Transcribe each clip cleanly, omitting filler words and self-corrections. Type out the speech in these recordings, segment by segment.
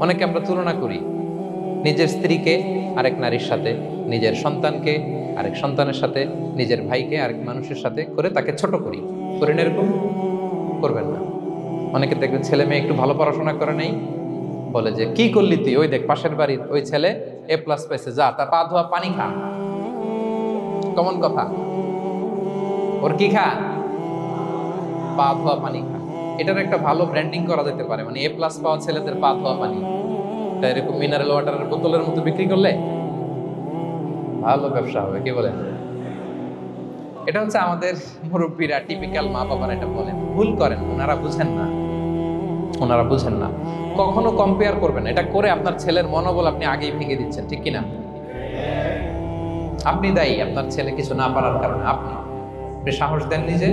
অনেকে আমরা তুলনা করি নিজের স্ত্রীকে আরেক নারীর সাথে, নিজের সন্তানকে আরেক সন্তানের সাথে, নিজের ভাইকে আরেক মানুষের সাথে করে তাকে ছোট করি। করেন এরকম? করবেন না। অনেকে দেখবেন ছেলে মেয়ে একটু ভালো পড়াশোনা করে নেই, বলে যে কি করলি তুই, ওই দেখ পাশের বাড়ির ওই ছেলে A+ পাইছে, যা তার পা ধোয়া পানি খা। কমন কথা, ওর কি খা? পা ধোয়া পানি খা। এটার একটা ভালো ব্র্যান্ডিং করা যেতে পারে, মানে A+ পাওয়া ছেলেদের পা ধোয়া পানি, এটা এরকম মিনারেল ওয়াটারের বোতলের মতো বিক্রি করলে ভালো ব্যবসা হবে, কি বলেন? এটা হচ্ছে আমাদের মুরব্বীরা, টিপিক্যাল মা বাবারা এটা বলেন, ভুল করেন, ওনারা বুঝেন না, ওনারা বুঝেন না। কখনো কম্পেয়ার করবেন, এটা করে আপনার ছেলের মনোবল আপনি আগেই ভেঙে দিচ্ছেন, ঠিক কিনা? আপনি দায়ী আপনার ছেলে কিছু না পারার কারণে। আপনি সাহস দেন নিজে,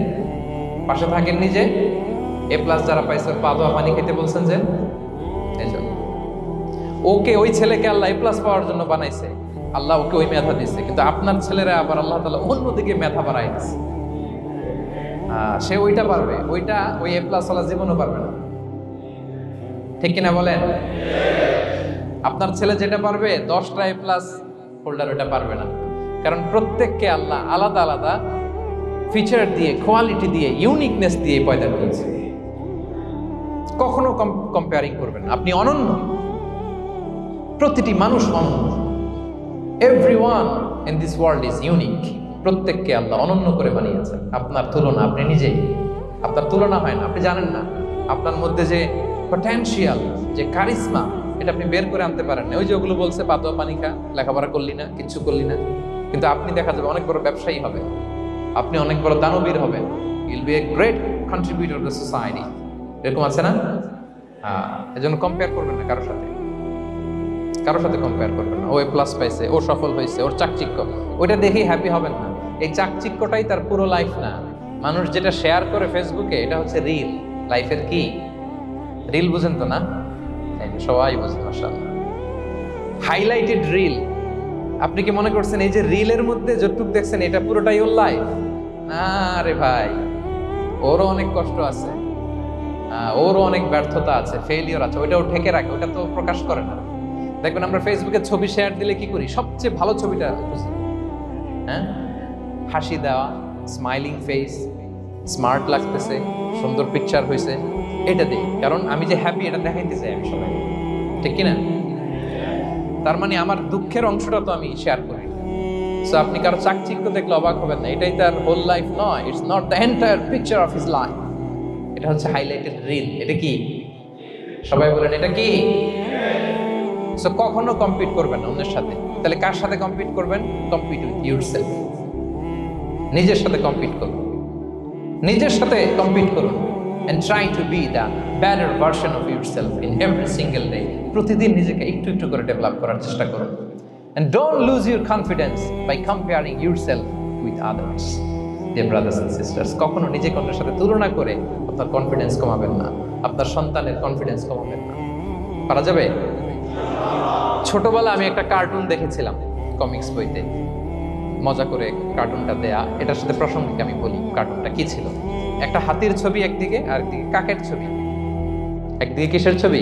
পাশে থাকেন নিজে। A+ যারা পাইছে পা ধোয়া পানি খেতে বলছেন যে, এই জন্য ওকে, ওই ছেলেকে আল্লাহ A+ পাওয়ার জন্য বানাইছে, আল্লাহ ওকে ওই মেধা দিচ্ছে, কিন্তু আপনার ছেলেরা আবার আল্লাহ তাআলা অন্যদিকে মেধা বাড়াই দিচ্ছে। সে ওইটা পারবে, ওইটা ওই A+ ওয়ালা জীবনও পারবে না, ঠিক কিনা বলেন? আপনার ছেলে যেটা পারবে 10টা A+ হোল্ডার ওটা পারবে না, কারণ প্রত্যেককে আল্লাহ আলাদা আলাদা ফিচার দিয়ে, কোয়ালিটি দিয়ে, ইউনিকনেস দিয়ে পয়দা করেছে। কখনো কম্পেয়ারিং করবেন না, আপনি অনন্য, প্রতিটি মানুষ অনন্য। Everyone in this world is unique. প্রত্যেককে আল্লাহ অনন্য করে বানিয়েছেন। আপনার তুলনা আপনি নিজেই, আপনার তুলনা হয় না, আপনি জানেন না আপনার মধ্যে যে পটেনশিয়াল, যে কারিশমা, এটা আপনি বের করে আনতে পারেন না। ওই যে ওগুলো বলছে পা ধোয়া পানি খা, লেখাপড়া করলি না, কিচ্ছু করলি না, কিন্তু আপনি দেখা যাবে অনেক বড় ব্যবসায়ী হবে, আপনি অনেক বড় দানবীর হবেন। You'll B a great contributor two society. এরকম আছে না? এজন্য কম্পেয়ার করবেন না কারোর সাথে, কারোর সাথে কম্পেয়ার করবেন না। ও A+ পাইছে, ও সফল হয়েছে, ওর চাকচিক্য, ওইটা দেখেই হ্যাপি হবেন না। এই চাকচিক্যটাই তার পুরো লাইফ না। মানুষ যেটা শেয়ার করে ফেসবুকে, এটা হচ্ছে রিল লাইফের। কি রিল বুঝেন তো না? সবাই বুঝেন, মাশাআল্লাহ। Highlighted reel. আপনি কি মনে করছেন এই যে রিলের মধ্যে যতটুকু দেখছেন এটা পুরোটাই ওর লাইফ? না রে ভাই, ওরও অনেক কষ্ট আছে, ওরও অনেক ব্যর্থতা আছে, ফেইলিওর আছে, ওইটাও ঠেকে রাখে, ওটা তো প্রকাশ করে না। দেখবেন আমরা ফেসবুকে ছবি শেয়ার দিলে কি করি? সবচেয়ে ভালো ছবিটা খুঁজি, হ্যাঁ, হাসি দেওয়া, স্মাইলিং ফেস, স্মার্ট লাগতেছে, সুন্দর পিকচার হয়েছে, এটা দিই, কারণ আমি যে হ্যাপি এটা দেখাইতে চাই আমি সবাই, ঠিক কিনা? তার মানে আমার দুঃখের অংশটা তো আমি শেয়ার করি। সো আপনি কারো চাকচিক্য দেখলে অবাক হবেন না, এটাই তার হোল লাইফ নয়। It's not the entire picture of his life. এটা হচ্ছে হাইলাইটেড রিল। এটা কি? সবাই বলেন এটা কি? সো কখনো কম্পিট করবেন না অন্যের সাথে। তাহলে কার সাথে কম্পিট করবেন? Compete with yourself. নিজের সাথে কম্পিট করুন, নিজের সাথে কম্পিট করুন, and try to be the better version of yourself in every single day. প্রতিদিন নিজেকে একটু একটু করে ডেভেলপ করার চেষ্টা করুন। And don't lose your confidence by comparing yourself with others. Dear brothers and sisters, কখনো নিজেকে অন্যের সাথে তুলনা করে আপনার কনফিডেন্স কমাবেন না, আপনার সন্তানের কনফিডেন্স কমাবেন না। পারা যাবে? ছোটবেলা আমি একটা কার্টুন দেখেছিলাম কমিক্স বইতে, মজা করে কার্টুনটা দেয়া। এটার সাথে প্রসঙ্গে আমি বলি কার্টুনটা কি ছিল। একটা হাতির ছবি একদিকে, আর একদিকে কাকের ছবি। একদিকে কিসের ছবি?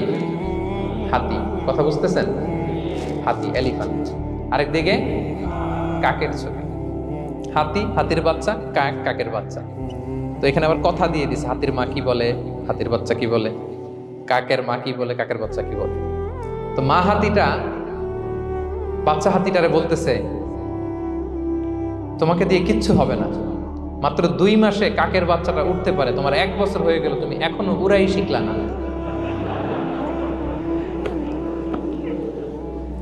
হাতি। কথা বুঝতেছেন? হাতি, এলিফ্যান্ট। আরেকদিকে কাকের ছবি। হাতি, হাতির বাচ্চা, কাক, কাকের বাচ্চা। তো এখানে আবার কথা দিয়ে দিছে, হাতির মা কি বলে, হাতির বাচ্চা কি বলে, কাকের মা কি বলে, কাকের বাচ্চা কি বলে। তো মা হাতিটা বাচ্চা হাতিটারে বলতেছে, তোমাকে দিয়ে কিচ্ছু হবে না, মাত্র 2 মাসে কাকের বাচ্চাটা উঠতে পারে, তোমার 1 বছর হয়ে গেল, তুমি এখনো উড়াই শিখলা না।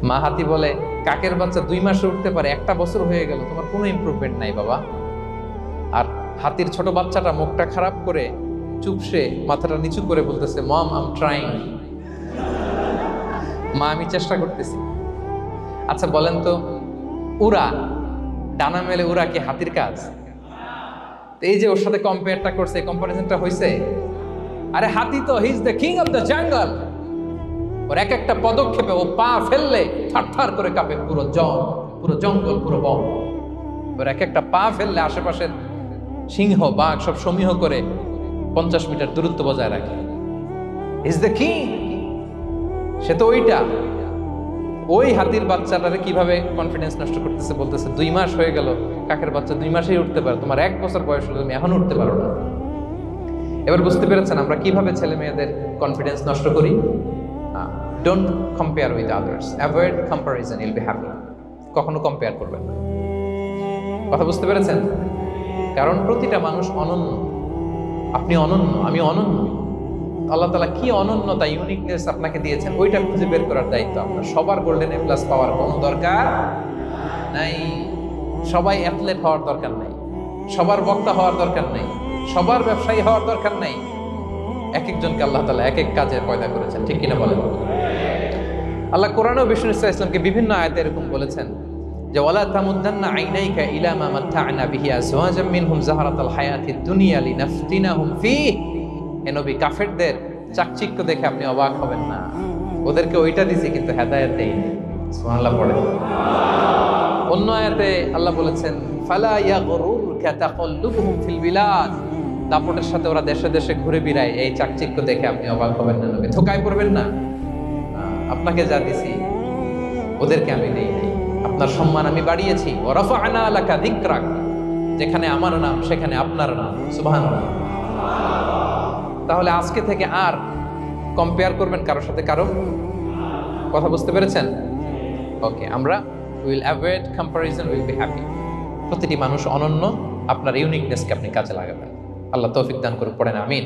মা হাতি বলে, কাকের বাচ্চা 2 মাসে উঠতে পারে, 1 বছর হয়ে গেল, তোমার কোনো ইমপ্রুভমেন্ট নাই বাবা। আর হাতির ছোট বাচ্চাটা মুখটা খারাপ করে চুপসে মাথাটা নিচু করে বলতেছে, মম আই এম ট্রাইং। মা আমি চেষ্টা করতেছি। আচ্ছা বলেন তো, উড়া, ডানা মেলে উড়া কি হাতির কাজ? এই যে ওর সাথে কম্পেয়ারটা করছে, কম্পারিজনটা হইছে। আরে হাতি তো he is the king of the jungle. ওর এক একটা পদক্ষেপে ও পা ফেললে থারথার করে কাঁপে পুরো জঙ্গল, পুরো বন। ওর এক একটা পা ফেললে আশেপাশের সিংহ, বাঘ সব সমীহ করে 50 মিটার দূরত্ব বজায় রাখে। Is the king. সে তো ওইটা, ওই হাতির বাচ্চাটারে কিভাবে কনফিডেন্স নষ্ট করতেছে, বলতেছে 2 মাস হয়ে গেল, কাকের বাচ্চা 2 মাসেই উঠতে পারে, তোমার 1 বছর বয়স হলো, তুমি এখনো উঠতে পারো না। এবার বুঝতে পেরেছেন আমরা কিভাবে ছেলে মেয়েদের কনফিডেন্স নষ্ট করি? Don't compare with others, avoid comparison, you'll be happy. কখনো কম্পেয়ার করবেন না। কথা বুঝতে পেরেছেন? কারণ প্রতিটা মানুষ অনন্য। আপনি অনন্য, আমি অনন্য। আল্লাহ তাআলা কি অনন্যতা, ইউনিকনেস আপনাকে দিয়েছেন, ওইটা খুঁজে বের করার দায়িত্ব আপনার। সবার গোল্ডেন এ প্লাস পাওয়ার কোনো দরকার নাই, সবাই অ্যাথলেট হওয়ার দরকার নাই, সবার বক্তা হওয়ার দরকার নাই, সবার ব্যবসায়ী হওয়ার দরকার নাই। এক একজনকে আল্লাহ তাআলা এক এক কাজে পয়দা করেছেন, ঠিক কিনা বলেন? আল্লাহ কোরআনেও বিষ্ণু ইসলামকে বিভিন্ন আয়াতে এরকম বলেছেন যে ওয়ালা তামুদ্দান্না আইনাইকা ইলা মা মাত্তা'না বিহি আজওয়াজাম মিনহুম যাহারাতাল হায়াতিদ দুনিয়া লিনাফতিনাহুম ফীহ। হে নবী, কাফেরদের চাকচিক্য দেখে আপনি অবাক হবেন না, ওদেরকে ওইটা দিয়েছি কিন্তু হেদায়েত দেয়নি। সুবহানাল্লাহ পড়ে। অন্য আয়াতে আল্লাহ বলেছেন ফালা ইয়াগরুরকা তাকাল্লুবুহুম ফিল বিলাদ, দাপটের সাথে ওরা দেশে দেশে ঘুরে বেড়ায়, এই চাকচিক্য দেখে আপনি অবাক হবেন না নবী, ধোঁকায় পড়বেন না। আপনাকে যা দিছি ওদেরকে আমি দেই নাই, আপনার সম্মান আমি বাড়িয়েছি। ওয়া রাফা'না লাকা যিকরাক, যেখানে আমার নাম সেখানে আপনার নাম। সুবহানাল্লাহ। তাহলে আজকে থেকে আর কম্পেয়ার করবেন কারোর সাথে কারো। কথা বুঝতে পেরেছেন? ওকে, আমরা will avoid comparison, will be happy. প্রতিটি মানুষ অনন্য, আপনার ইউনিকনেসকে আপনি কাজে লাগাবেন। আল্লাহ তৌফিক দান করুন, পড়েন আমিন।